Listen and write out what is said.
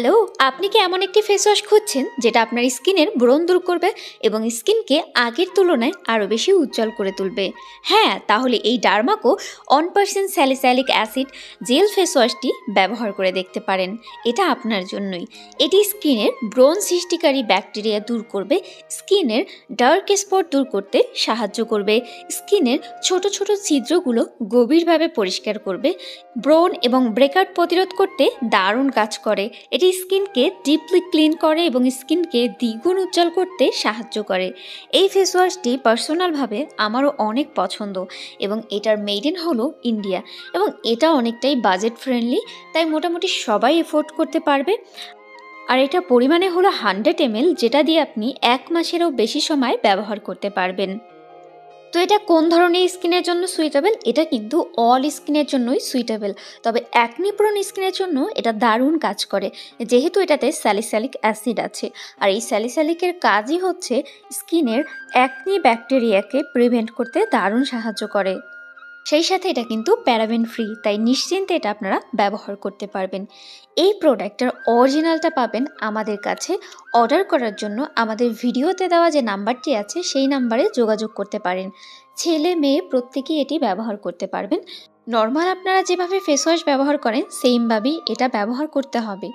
Hello, আপনি কি এমন একটি ফেস ওয়াশ খুঁজছেন যেটা আপনার স্কিনের ব্রণ দূর করবে এবং স্কিনকে আগের তুলনায় আরও বেশি উজ্জ্বল করে তুলবে? হ্যাঁ, তাহলে এই Dermaco 1% salicylic acid gel face ওয়াশটি ব্যবহার করে দেখতে পারেন। এটা আপনার জন্যই। এটি স্কিনের ব্রণ সৃষ্টিকারী ব্যাকটেরিয়া দূর করবে, স্কিনের ডার্ক স্পট দূর করতে সাহায্য করবে, স্কিনের ছোট ছোট ছিদ্রগুলো গভীরভাবে পরিষ্কার করবে, ব্রণ এবং ব্রেকআউট প্রতিরোধ করতে দারুণ কাজ করে। এটি স্কিনকে ডিপলি ক্লিন করে এবং স্কিনকে দ্বিগুণ উজ্জ্বল করতে সাহায্য করে। এই ফেস ওয়াশটি পার্সোনালভাবে আমারও অনেক পছন্দ এবং এটার মেড ইন হলো ইন্ডিয়া এবং এটা অনেকটাই বাজেট ফ্রেন্ডলি, তাই মোটামুটি সবাই এফোর্ড করতে পারবে। আর এটা পরিমাণে হলো 100 ml, যেটা দিয়ে আপনি 1 মাসেরও বেশি সময় ব্যবহার করতে পারবেন। তো এটা কোন ধরনের স্কিনের জন্য সুইটেবল? এটা কিন্তু অল স্কিনের জন্যই সুইটেবল, তবে অ্যাকনি প্রোন স্কিনের জন্য এটা দারুণ কাজ করে, যেহেতু এটাতে স্যালিসাইলিক অ্যাসিড আছে। আর এই স্যালিসাইলিকের কাজই হচ্ছে স্কিনের অ্যাকনি ব্যাকটেরিয়াকে প্রিভেন্ট করতে দারুণ সাহায্য করে। সেই সাথে এটা কিন্তু প্যারাবেন ফ্রি, তাই নিশ্চিন্তে এটা আপনারা ব্যবহার করতে পারবেন। এই প্রোডাক্টটার অরিজিনালটা পাবেন আমাদের কাছে। অর্ডার করার জন্য আমাদের ভিডিওতে দেওয়া যে নাম্বারটি আছে সেই নাম্বারে যোগাযোগ করতে পারেন। ছেলে মেয়ে প্রত্যেকেই এটি ব্যবহার করতে পারবেন। নর্মাল আপনারা যেভাবে ফেস ওয়াশ ব্যবহার করেন সেমভাবেই এটা ব্যবহার করতে হবে।